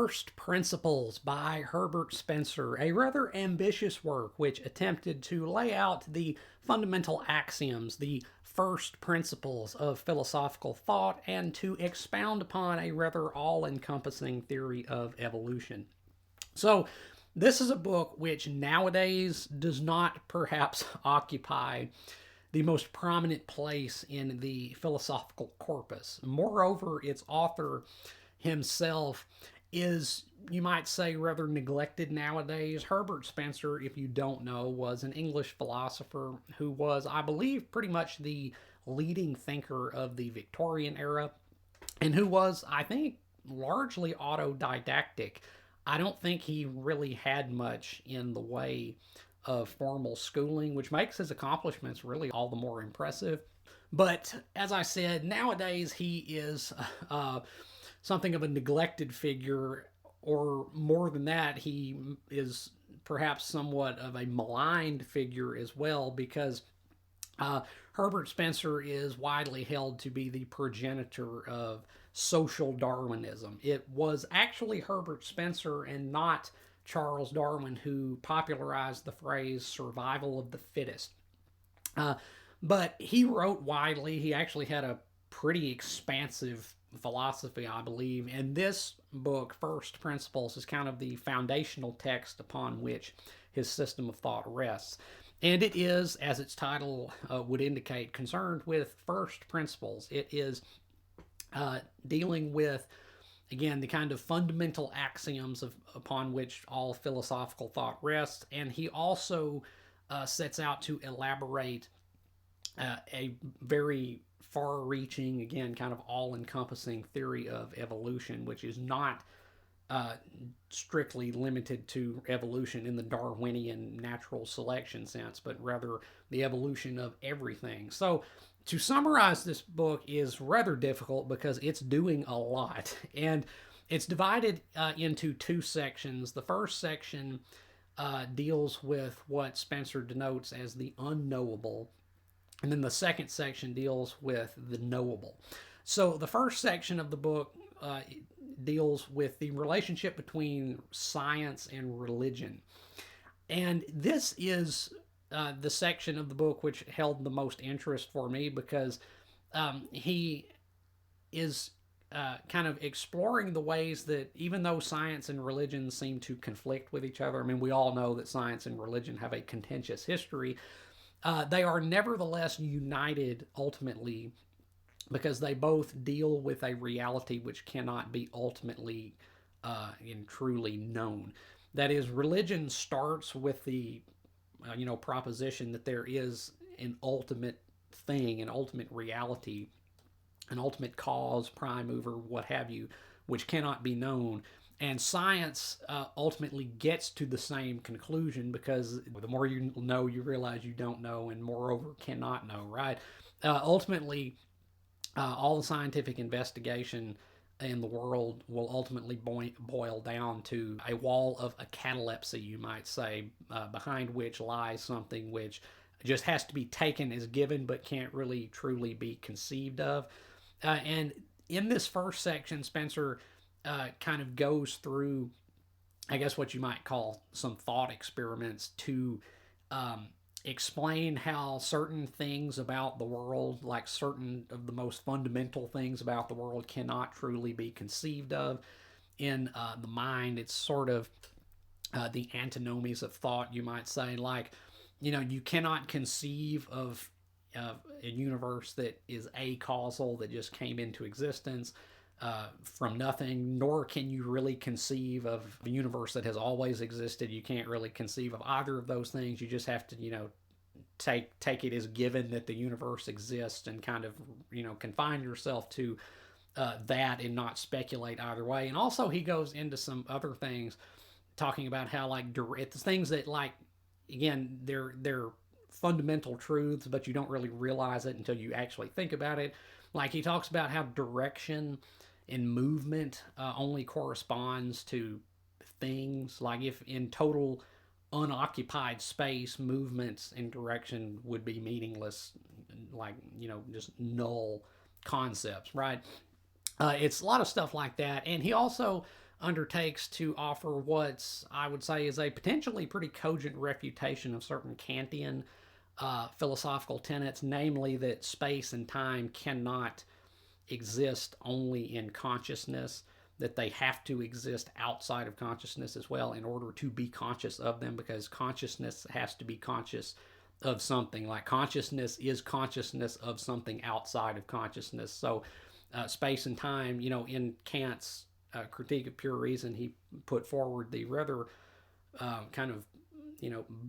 First Principles by Herbert Spencer, a rather ambitious work which attempted to lay out the fundamental axioms, the first principles of philosophical thought, and to expound upon a rather all encompassing theory of evolution. So, this is a book which nowadays does not perhaps occupy the most prominent place in the philosophical corpus. Moreover, its author himself is, you might say, rather neglected nowadays. Herbert Spencer, if you don't know, was an English philosopher who was, I believe, pretty much the leading thinker of the Victorian era, and who was, I think, largely autodidactic. I don't think he really had much in the way of formal schooling, which makes his accomplishments really all the more impressive. But as I said, nowadays he is something of a neglected figure, or more than that, he is perhaps somewhat of a maligned figure as well, because Herbert Spencer is widely held to be the progenitor of social Darwinism. It was actually Herbert Spencer and not Charles Darwin who popularized the phrase survival of the fittest. But he wrote widely. He actually had a pretty expansive philosophy, I believe. And this book, First Principles, is kind of the foundational text upon which his system of thought rests. And it is, as its title would indicate, concerned with first principles. It is dealing with, again, the kind of fundamental axioms upon which all philosophical thought rests. And he also sets out to elaborate a very far-reaching, again, kind of all-encompassing theory of evolution, which is not strictly limited to evolution in the Darwinian natural selection sense, but rather the evolution of everything. So, to summarize this book is rather difficult because it's doing a lot, and it's divided into two sections. The first section deals with what Spencer denotes as the unknowable, and then the second section deals with the knowable. So the first section of the book deals with the relationship between science and religion. And this is the section of the book which held the most interest for me, because he is kind of exploring the ways that, even though science and religion seem to conflict with each other, I mean, we all know that science and religion have a contentious history, they are nevertheless united ultimately because they both deal with a reality which cannot be ultimately and truly known. That is, religion starts with the proposition that there is an ultimate thing, an ultimate reality, an ultimate cause, prime mover, what have you, which cannot be known. And science ultimately gets to the same conclusion, because the more you know, you realize you don't know, and moreover, cannot know, right? Ultimately, all the scientific investigation in the world will ultimately boil down to a wall of a catalepsy, you might say, behind which lies something which just has to be taken as given but can't really truly be conceived of. And in this first section, Spencer kind of goes through, I guess, what you might call some thought experiments to explain how certain things about the world, like certain of the most fundamental things about the world, cannot truly be conceived of in the mind. It's sort of the antinomies of thought, you might say. Like, you cannot conceive of a universe that is acausal, that just came into existence from nothing, nor can you really conceive of a universe that has always existed. You can't really conceive of either of those things. You just have to, take it as given that the universe exists, and kind of, confine yourself to that and not speculate either way. And also, he goes into some other things, talking about how, like, it's things that, like, again, they're fundamental truths, but you don't really realize it until you actually think about it. Like, he talks about how direction and movement only corresponds to things. Like, if in total unoccupied space, movements and direction would be meaningless, like, just null concepts, right? It's a lot of stuff like that. And he also undertakes to offer what's, I would say, is a potentially pretty cogent refutation of certain Kantian philosophical tenets, namely that space and time cannot exist only in consciousness, that they have to exist outside of consciousness as well in order to be conscious of them, because consciousness has to be conscious of something. Like consciousness is consciousness of something outside of consciousness. So space and time, in Kant's critique of pure reason, he put forward the rather kind of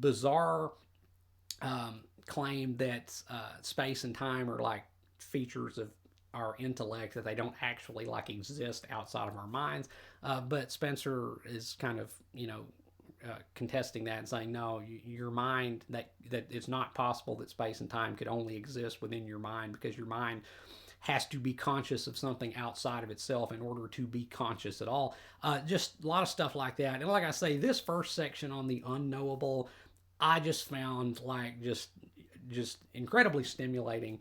bizarre claim that space and time are like features of our intellect, that they don't actually like exist outside of our minds. But Spencer is kind of contesting that and saying, no, your mind, that it's not possible that space and time could only exist within your mind, because your mind has to be conscious of something outside of itself in order to be conscious at all. Just a lot of stuff like that. And like I say, this first section on the unknowable, I just found like just incredibly stimulating,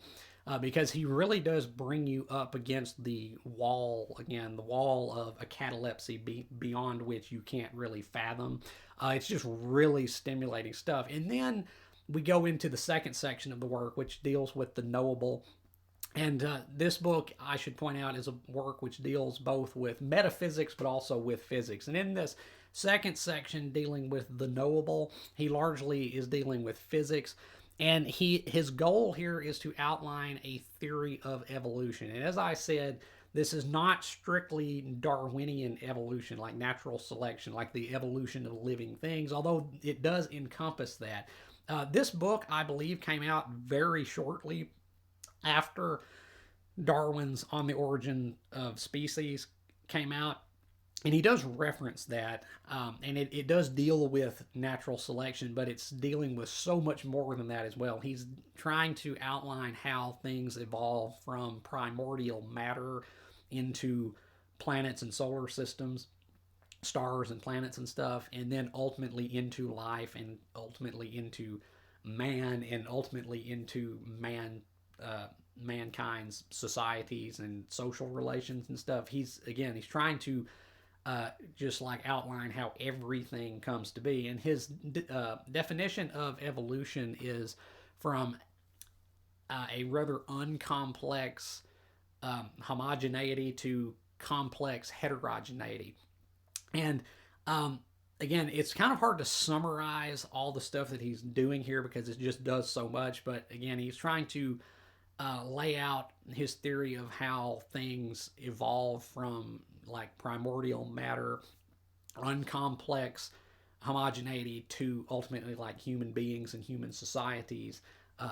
because he really does bring you up against the wall again, the wall of a catalepsy beyond which you can't really fathom. It's just really stimulating stuff. And then we go into the second section of the work, which deals with the knowable. And this book, I should point out, is a work which deals both with metaphysics but also with physics. And in this second section, dealing with the knowable, he largely is dealing with physics. And his goal here is to outline a theory of evolution. And as I said, this is not strictly Darwinian evolution, like natural selection, like the evolution of living things, although it does encompass that. This book, I believe, came out very shortly after Darwin's On the Origin of Species came out. And he does reference that, and it does deal with natural selection, but it's dealing with so much more than that as well. He's trying to outline how things evolve from primordial matter into planets and solar systems, stars and planets and stuff, and then ultimately into life, and ultimately into man, and ultimately into mankind's societies and social relations and stuff. He's trying to just like outline how everything comes to be. And his definition of evolution is from a rather uncomplex homogeneity to complex heterogeneity. And again, it's kind of hard to summarize all the stuff that he's doing here because it just does so much. But again, he's trying to lay out his theory of how things evolve from like primordial matter, uncomplex homogeneity, to ultimately like human beings and human societies,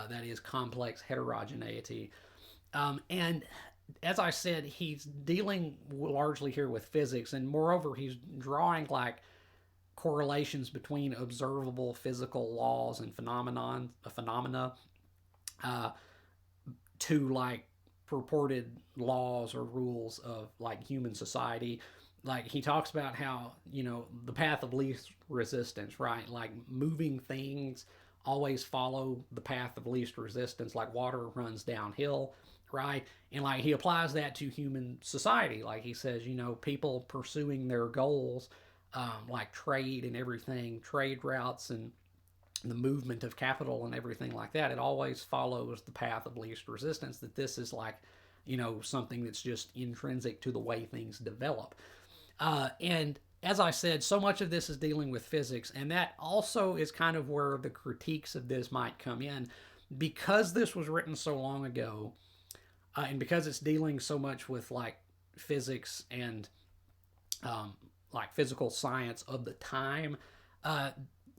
that is complex heterogeneity. And as I said, he's dealing largely here with physics, and moreover, he's drawing like correlations between observable physical laws and phenomena to like purported laws or rules of like human society. Like he talks about how the path of least resistance, right? Like moving things always follow the path of least resistance, like water runs downhill, right? And like he applies that to human society. Like he says, people pursuing their goals, like trade and everything, trade routes and the movement of capital and everything like that, it always follows the path of least resistance. That this is like something that's just intrinsic to the way things develop. And as I said, so much of this is dealing with physics, and that also is kind of where the critiques of this might come in, because this was written so long ago, and because it's dealing so much with like physics and like physical science of the time.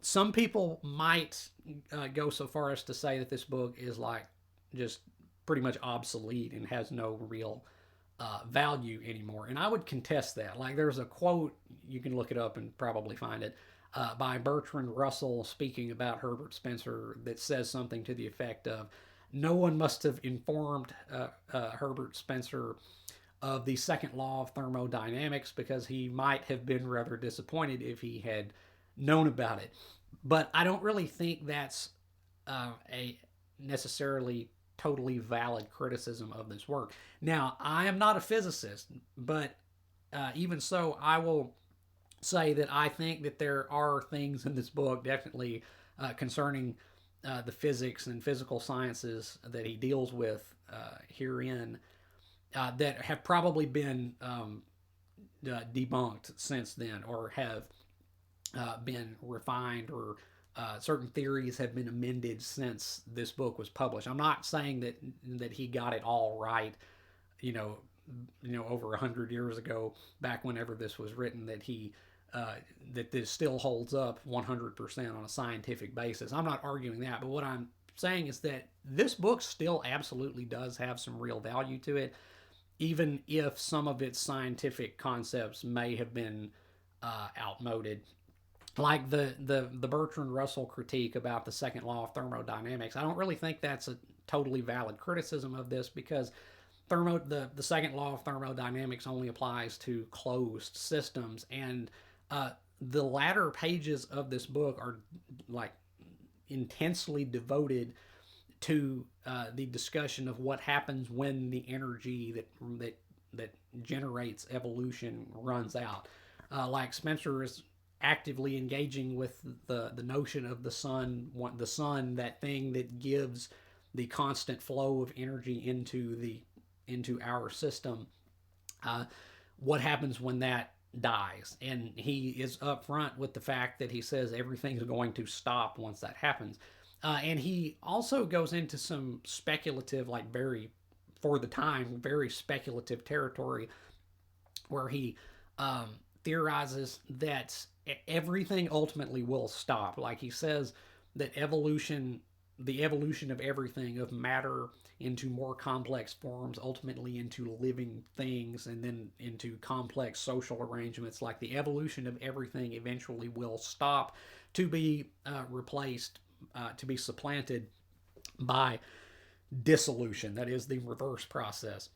Some people might go so far as to say that this book is like just pretty much obsolete and has no real value anymore. And I would contest that. Like there's a quote, you can look it up and probably find it, by Bertrand Russell speaking about Herbert Spencer, that says something to the effect of, no one must have informed Herbert Spencer of the second law of thermodynamics, because he might have been rather disappointed if he had known about it. But I don't really think that's a necessarily totally valid criticism of this work. Now, I am not a physicist, but even so, I will say that I think that there are things in this book definitely concerning the physics and physical sciences that he deals with herein that have probably been debunked since then, or have been refined, or certain theories have been amended since this book was published. I'm not saying that he got it all right, you know, over 100 years ago, back whenever this was written, that he that this still holds up 100% on a scientific basis. I'm not arguing that, but what I'm saying is that this book still absolutely does have some real value to it, even if some of its scientific concepts may have been outmoded. Like the Bertrand Russell critique about the second law of thermodynamics, I don't really think that's a totally valid criticism of this, because the second law of thermodynamics only applies to closed systems, and the latter pages of this book are like intensely devoted to the discussion of what happens when the energy that generates evolution runs out. Like Spencer is actively engaging with the notion of the sun, that thing that gives the constant flow of energy into our system. Uh, what happens when that dies? And he is upfront with the fact that he says everything's going to stop once that happens. And he also goes into some speculative, like very, for the time, very speculative territory, where he theorizes that everything ultimately will stop. Like he says that the evolution of everything, of matter into more complex forms, ultimately into living things, and then into complex social arrangements, like the evolution of everything eventually will stop, to be replaced, to be supplanted by dissolution. That is the reverse process.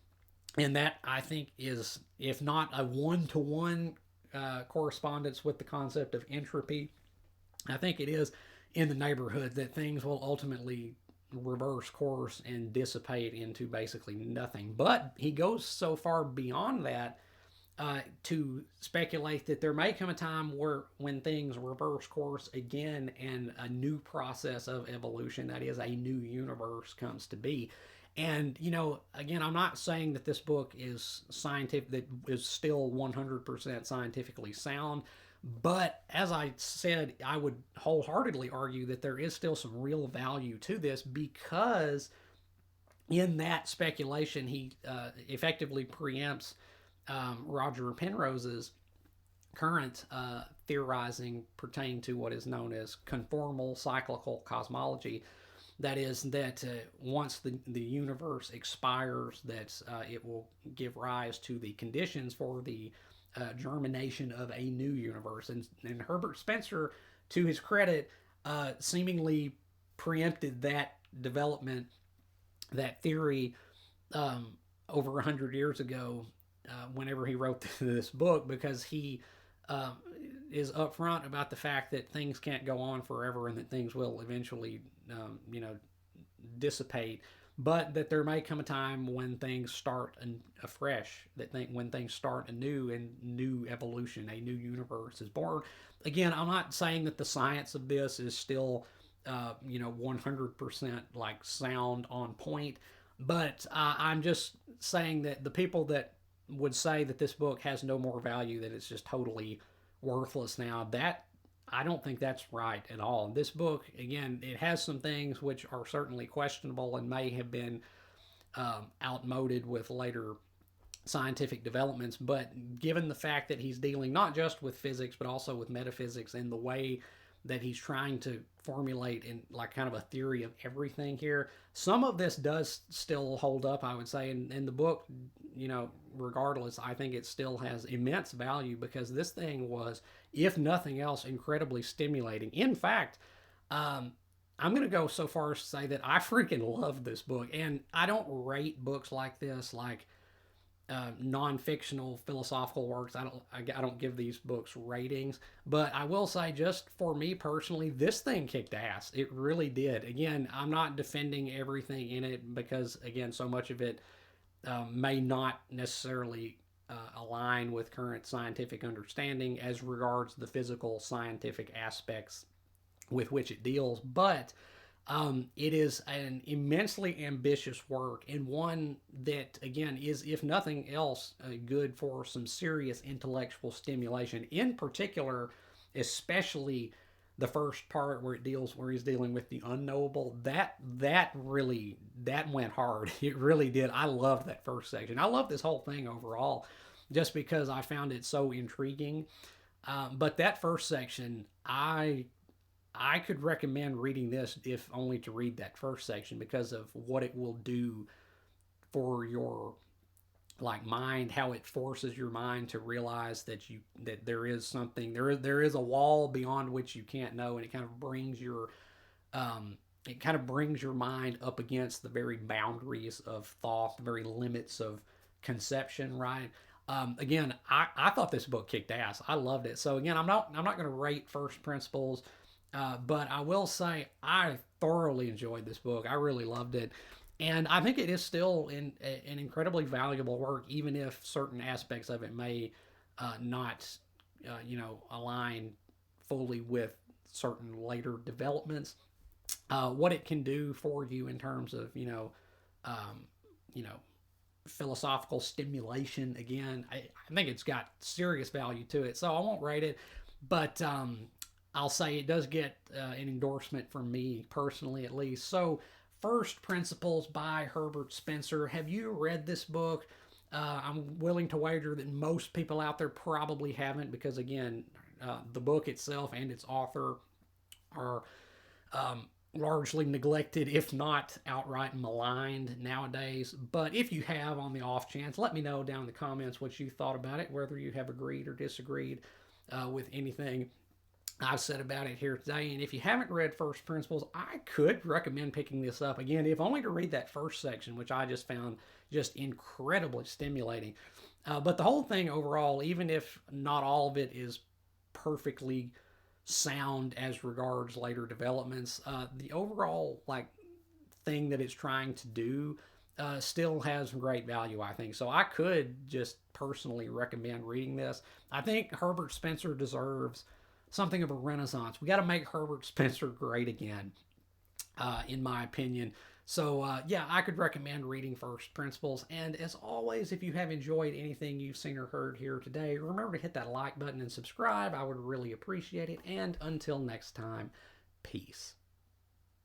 And that, I think, is, if not a one-to-one correspondence with the concept of entropy, I think it is in the neighborhood, that things will ultimately reverse course and dissipate into basically nothing. But he goes so far beyond that to speculate that there may come a time when things reverse course again, and a new process of evolution, that is, a new universe, comes to be. And again, I'm not saying that this book is scientific, that is still 100% scientifically sound. But as I said, I would wholeheartedly argue that there is still some real value to this, because in that speculation, he effectively preempts Roger Penrose's current theorizing pertaining to what is known as conformal cyclical cosmology. That is, that once the universe expires, that it will give rise to the conditions for the germination of a new universe. And Herbert Spencer, to his credit, seemingly preempted that development, that theory, over 100 years ago, whenever he wrote this book, because he is upfront about the fact that things can't go on forever, and that things will eventually, dissipate, but that there may come a time when things start afresh, when things start anew, and new evolution, a new universe is born. Again, I'm not saying that the science of this is still, 100% like sound on point, but I'm just saying that the people that would say that this book has no more value, that it's just totally worthless now, that I don't think that's right at all. This book, again, it has some things which are certainly questionable and may have been outmoded with later scientific developments, but given the fact that he's dealing not just with physics but also with metaphysics, and the way that he's trying to formulate in like kind of a theory of everything here, some of this does still hold up, I would say. And the book, regardless, I think it still has immense value, because this thing was, if nothing else, incredibly stimulating. In fact, I'm going to go so far as to say that I freaking love this book. And I don't rate books like this, like non-fictional philosophical works. I don't give these books ratings, but I will say, just for me personally, this thing kicked ass. It really did. Again, I'm not defending everything in it, because again, so much of it may not necessarily align with current scientific understanding as regards the physical scientific aspects with which it deals, but it is an immensely ambitious work, and one that, again, is, if nothing else, good for some serious intellectual stimulation. In particular, especially the first part where he's dealing with the unknowable. That really that went hard. It really did. I loved that first section. I love this whole thing overall, just because I found it so intriguing. But that first section, I could recommend reading this, if only to read that first section, because of what it will do for your like mind, how it forces your mind to realize that there is something, there is a wall beyond which you can't know, and um, it kind of brings your mind up against the very boundaries of thought, the very limits of conception, right? Again, I thought this book kicked ass. I loved it. So again, I'm not going to rate First Principles, but I will say I thoroughly enjoyed this book. I really loved it, and I think it is still an incredibly valuable work, even if certain aspects of it may not, align fully with certain later developments. What it can do for you in terms of um, you know, philosophical stimulation. Again, I think it's got serious value to it, so I won't rate it, but I'll say it does get an endorsement from me personally, at least. So, First Principles by Herbert Spencer. Have you read this book? I'm willing to wager that most people out there probably haven't, because again, the book itself and its author are largely neglected, if not outright maligned nowadays. But if you have, on the off chance, let me know down in the comments what you thought about it, whether you have agreed or disagreed with anything I've said about it here today. And if you haven't read First Principles, I could recommend picking this up again, if only to read that first section, which I just found just incredibly stimulating. But the whole thing overall, even if not all of it is perfectly sound as regards later developments, the overall like thing that it's trying to do still has great value, I think. So I could just personally recommend reading this. I think Herbert Spencer deserves something of a renaissance. We got to make Herbert Spencer great again, in my opinion. So, yeah, I could recommend reading First Principles. And as always, if you have enjoyed anything you've seen or heard here today, remember to hit that like button and subscribe. I would really appreciate it. And until next time, peace.